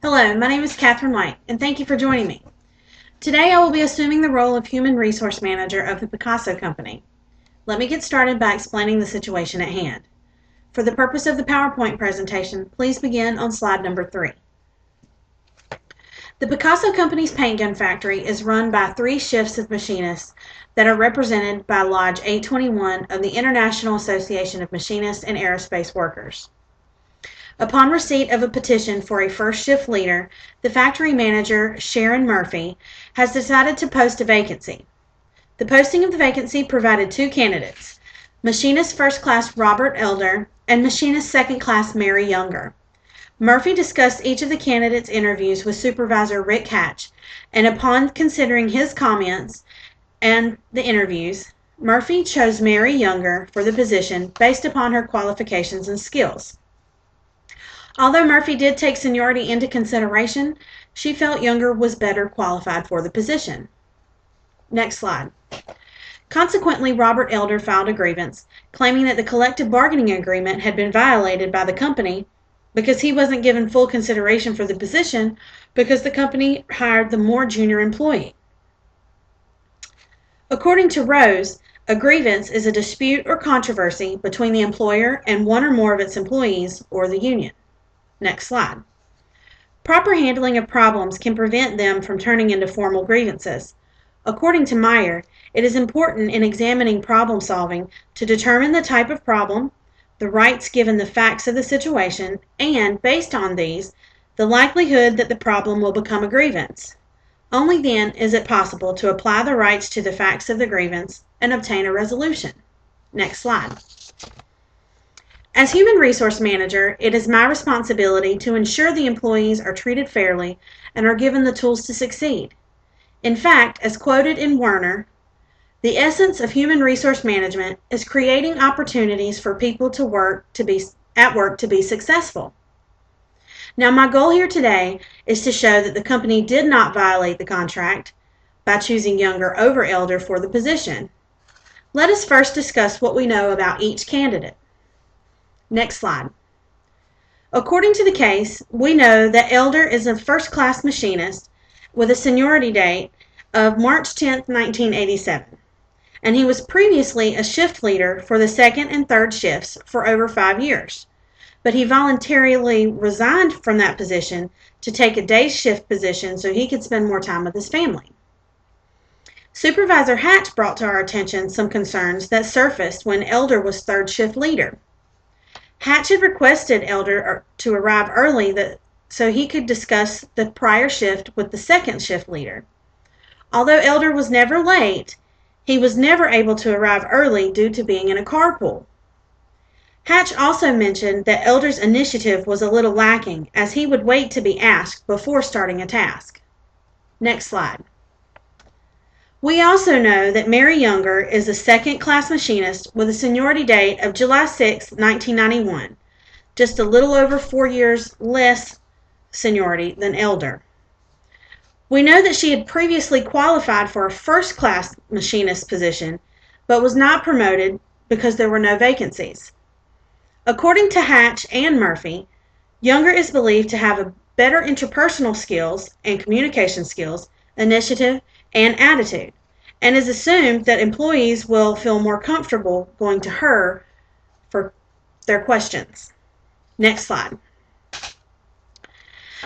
Hello, my name is Catherine White, and thank you for joining me. Today I will be assuming the role of Human Resource Manager of the Picasso Company. Let me get started by explaining the situation at hand. For the purpose of the PowerPoint presentation, please begin on slide number 3. The Picasso Company's paint gun factory is run by 3 shifts of machinists that are represented by Lodge 821 of the International Association of Machinists and Aerospace Workers. Upon receipt of a petition for a first shift leader, the factory manager, Sharon Murphy, has decided to post a vacancy. The posting of the vacancy provided 2 candidates, Machinist First Class Robert Elder and Machinist Second Class Mary Younger. Murphy discussed each of the candidates' interviews with Supervisor Rick Hatch, and upon considering his comments and the interviews, Murphy chose Mary Younger for the position based upon her qualifications and skills. Although Murphy did take seniority into consideration, she felt Younger was better qualified for the position. Next slide. Consequently, Robert Elder filed a grievance claiming that the collective bargaining agreement had been violated by the company because he wasn't given full consideration for the position because the company hired the more junior employee. According to Rose, a grievance is a dispute or controversy between the employer and one or more of its employees or the union. Next slide. Proper handling of problems can prevent them from turning into formal grievances. According to Meyer, it is important in examining problem solving to determine the type of problem, the rights given the facts of the situation, and, based on these, the likelihood that the problem will become a grievance. Only then is it possible to apply the rights to the facts of the grievance and obtain a resolution. Next slide. As Human Resource Manager, it is my responsibility to ensure the employees are treated fairly and are given the tools to succeed. In fact, as quoted in Werner, the essence of human resource management is creating opportunities for people to work to be successful. Now, my goal here today is to show that the company did not violate the contract by choosing Younger over Elder for the position. Let us first discuss what we know about each candidate. Next slide. According to the case, we know that Elder is a first-class machinist with a seniority date of March 10, 1987, and he was previously a shift leader for the second and third shifts for over 5 years, but he voluntarily resigned from that position to take a day shift position so he could spend more time with his family. Supervisor Hatch brought to our attention some concerns that surfaced when Elder was third shift leader. Hatch had requested Elder to arrive early so he could discuss the prior shift with the second shift leader. Although Elder was never late, he was never able to arrive early due to being in a carpool. Hatch also mentioned that Elder's initiative was a little lacking, as he would wait to be asked before starting a task. Next slide. We also know that Mary Younger is a second-class machinist with a seniority date of July 6, 1991, just a little over 4 years less seniority than Elder. We know that she had previously qualified for a first-class machinist position, but was not promoted because there were no vacancies. According to Hatch and Murphy, Younger is believed to have better interpersonal skills and communication skills, initiative, and attitude, and is assumed that employees will feel more comfortable going to her for their questions. Next slide.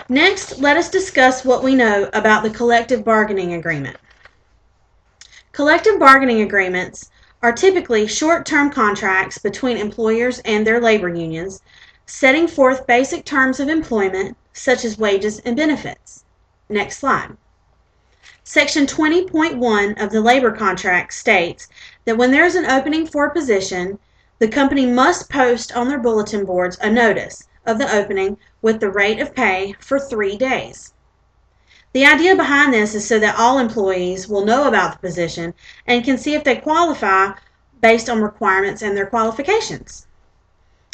Next, let us discuss what we know about the collective bargaining agreement. Collective bargaining agreements are typically short-term contracts between employers and their labor unions, setting forth basic terms of employment such as wages and benefits. Next slide. Section 20.1 of the labor contract states that when there is an opening for a position, the company must post on their bulletin boards a notice of the opening with the rate of pay for 3 days. The idea behind this is so that all employees will know about the position and can see if they qualify based on requirements and their qualifications.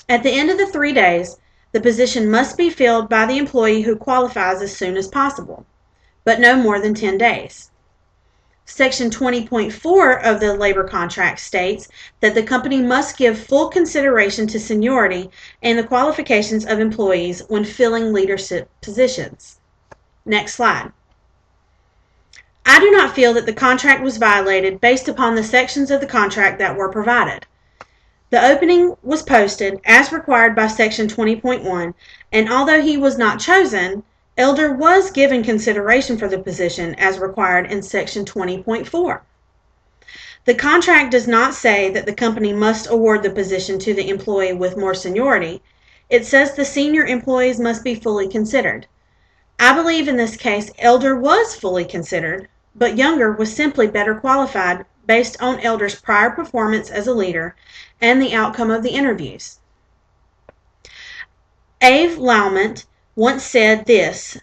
At the end of the 3 days, the position must be filled by the employee who qualifies as soon as possible, but no more than 10 days. Section 20.4 of the labor contract states that the company must give full consideration to seniority and the qualifications of employees when filling leadership positions. Next slide. I do not feel that the contract was violated based upon the sections of the contract that were provided. The opening was posted as required by Section 20.1, and although he was not chosen, Elder was given consideration for the position as required in Section 20.4. The contract does not say that the company must award the position to the employee with more seniority. It says the senior employees must be fully considered. I believe in this case Elder was fully considered, but Younger was simply better qualified based on Elder's prior performance as a leader and the outcome of the interviews. Ave Laumant once said this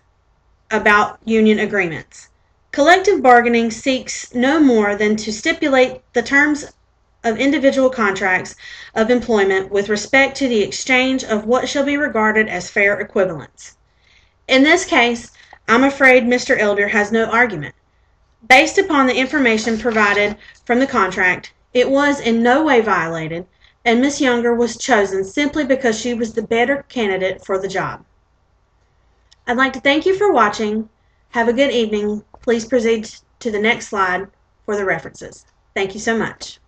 about union agreements. Collective bargaining seeks no more than to stipulate the terms of individual contracts of employment with respect to the exchange of what shall be regarded as fair equivalence. In this case, I'm afraid Mr. Elder has no argument. Based upon the information provided from the contract, it was in no way violated, and Miss Younger was chosen simply because she was the better candidate for the job. I'd like to thank you for watching. Have a good evening. Please proceed to the next slide for the references. Thank you so much.